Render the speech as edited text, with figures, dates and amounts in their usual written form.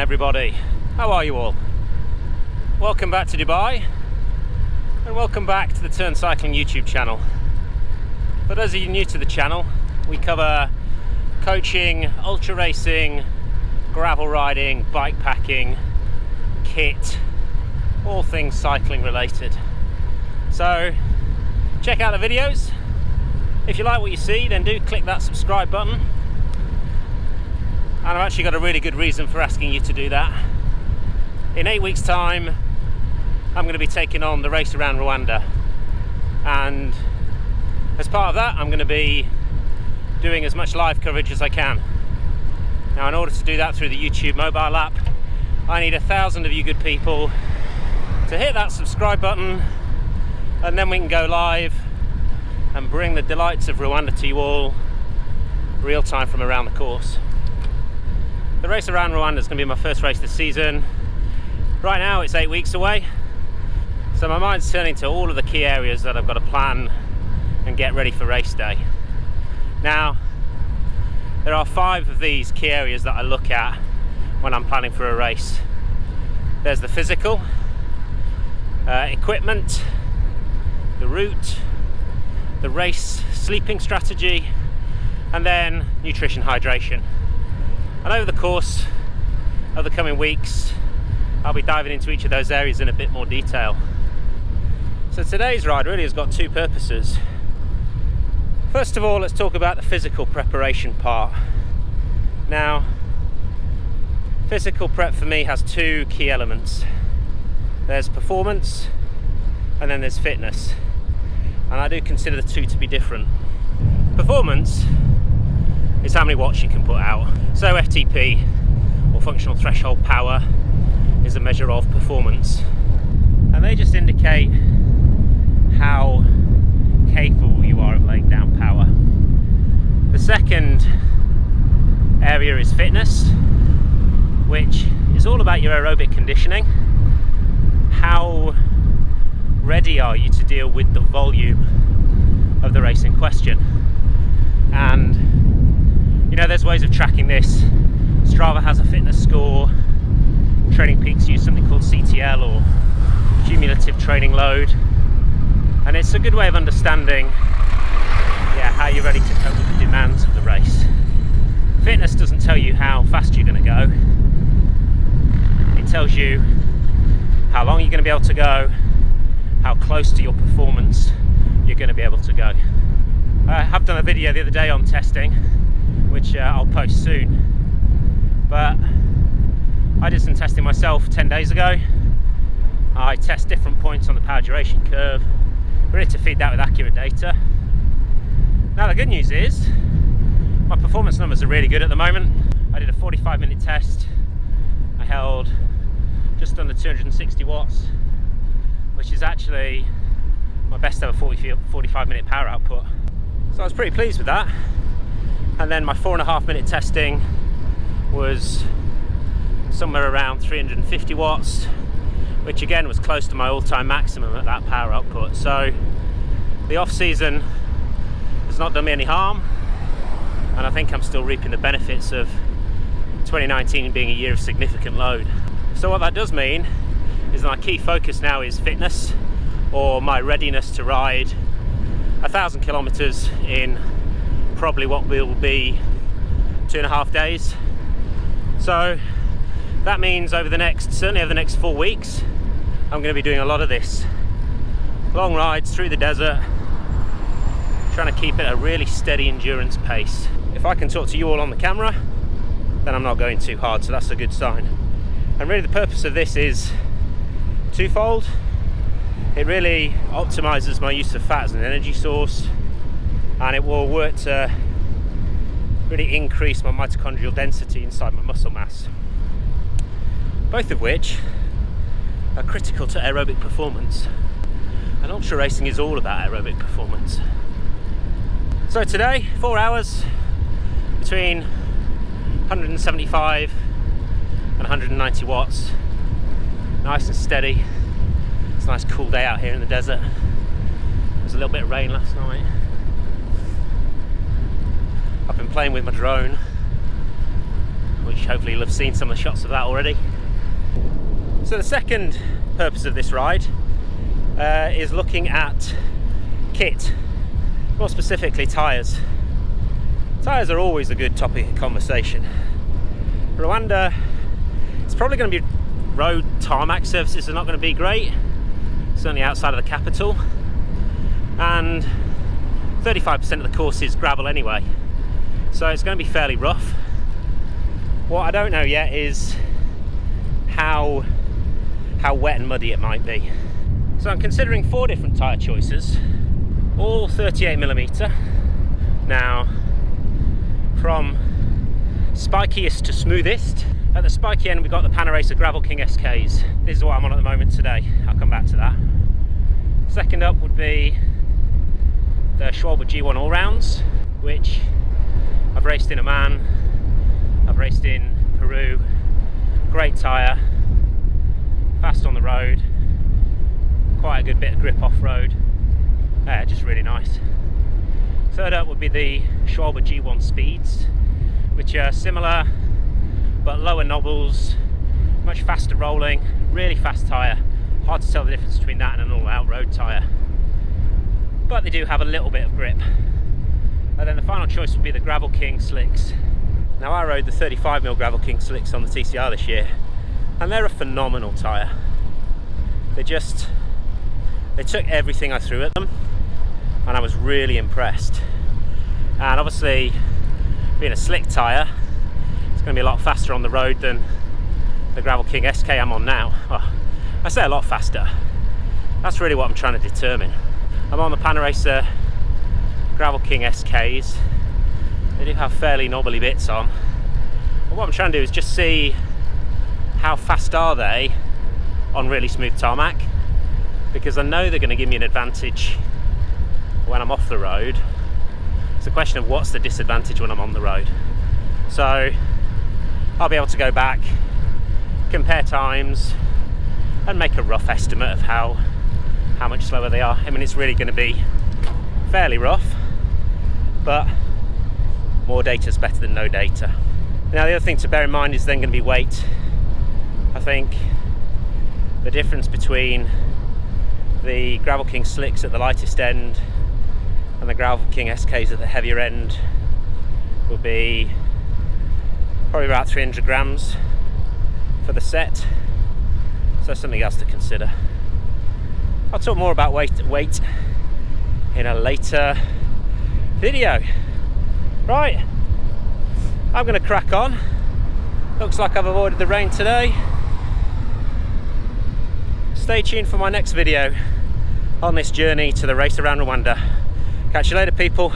everybody, how are you all? Welcome back to Dubai and welcome back to the Turn Cycling YouTube channel. For those of you new to the channel, we cover coaching, ultra racing, gravel riding, bike packing, kit, all things cycling related. So check out the videos. If you like what you see, then do click that subscribe button. And I've actually got a really good reason for asking you to do that. In 8 weeks' time, I'm going to be taking on the Race Around Rwanda. And as part of that, I'm going to be doing as much live coverage as I can. Now, in order to do that through the YouTube mobile app, I need 1,000 of you good people to hit that subscribe button, and then we can go live and bring the delights of Rwanda to you all real time from around the course. The Race Around Rwanda is going to be my first race this season. Right now it's 8 weeks away, so my mind's turning to all of the key areas that I've got to plan and get ready for race day. Now, there are 5 of these key areas that I look at when I'm planning for a race. There's the physical, equipment, the route, the race sleeping strategy, and then nutrition, hydration. And over the course of the coming weeks, I'll be diving into each of those areas in a bit more detail. So today's ride really has got 2 purposes. First of all, let's talk about the physical preparation part. Now, physical prep for me has 2 key elements. There's performance and then there's fitness. And I do consider the 2 to be different. Performance is how many watts you can put out. So FTP, or functional threshold power, is a measure of performance. And they just indicate how capable you are of laying down power. The second area is fitness, which is all about your aerobic conditioning. How ready are you to deal with the volume of the race in question? And you know, there's ways of tracking this. Strava has a fitness score. Training Peaks use something called CTL, or cumulative training load. And it's a good way of understanding how you're ready to cope with the demands of the race. Fitness doesn't tell you how fast you're going to go. It tells you how long you're going to be able to go, how close to your performance you're going to be able to go. I have done a video the other day on testing, which I'll post soon. But I did some testing myself 10 days ago. I test different points on the power duration curve, ready to feed that with accurate data. Now the good news is, my performance numbers are really good at the moment. I did a 45-minute test. I held just under 260 watts, which is actually my best ever 45-minute power output. So I was pretty pleased with that. And then my 4.5-minute testing was somewhere around 350 watts, which again was close to my all-time maximum at that power output. So the off-season has not done me any harm, and I think I'm still reaping the benefits of 2019 being a year of significant load. So what that does mean is that my key focus now is fitness, or my readiness to ride 1,000 kilometers in probably what will be 2.5 days. So that means certainly over the next 4 weeks, I'm going to be doing a lot of this. Long rides through the desert, trying to keep it at a really steady endurance pace. If I can talk to you all on the camera, then I'm not going too hard, so that's a good sign. And really the purpose of this is twofold. It really optimizes my use of fat as an energy source, and it will work to really increase my mitochondrial density inside my muscle mass, both of which are critical to aerobic performance. And ultra racing is all about aerobic performance. So today, 4 hours between 175 and 190 watts, nice and steady. It's a nice cool day out here in the desert. There was a little bit of rain last night. I've been playing with my drone, which hopefully you'll have seen some of the shots of that already. So the second purpose of this ride is looking at kit, more specifically tyres. Tyres are always a good topic of conversation. Rwanda, it's probably going to be road tarmac surfaces are not going to be great, certainly outside of the capital, and 35% of the course is gravel anyway, so it's going to be fairly rough. What I don't know yet is how wet and muddy it might be. So I'm considering 4 different tyre choices, all 38mm. Now, from spikiest to smoothest, at the spiky end we've got the Race Gravel King SKs. This is what I'm on at the moment today. I'll come back to that. Second up would be the Schwalbe G1 All-Rounds, which I've raced in Oman, I've raced in Peru. Great tyre, fast on the road, quite a good bit of grip off-road, just really nice. Third up would be the Schwalbe G1 Speeds, which are similar but lower knobbles, much faster rolling, really fast tyre. Hard to tell the difference between that and an all-out road tyre, but they do have a little bit of grip. And then the final choice would be the Gravel King Slicks. Now, I rode the 35mm Gravel King Slicks on the TCR this year, and they're a phenomenal tyre. They took everything I threw at them, and I was really impressed. And obviously, being a slick tyre, it's going to be a lot faster on the road than the Gravel King SK I'm on now. Well, I say a lot faster. That's really what I'm trying to determine. I'm on the Panaracer Gravel King SKs. They do have fairly knobbly bits on. But what I'm trying to do is just see how fast are they on really smooth tarmac, because I know they're going to give me an advantage when I'm off the road. It's a question of what's the disadvantage when I'm on the road. So I'll be able to go back, compare times, and make a rough estimate of how much slower they are. I mean, it's really going to be fairly rough, but more data is better than no data. Now, the other thing to bear in mind is then going to be weight. I think the difference between the Gravel King Slicks at the lightest end and the Gravel King SKs at the heavier end will be probably about 300 grams for the set, so something else to consider. I'll talk more about weight in a later video. Right, I'm going to crack on. Looks like I've avoided the rain today. Stay tuned for my next video on this journey to the Race Around Rwanda. Catch you later, people.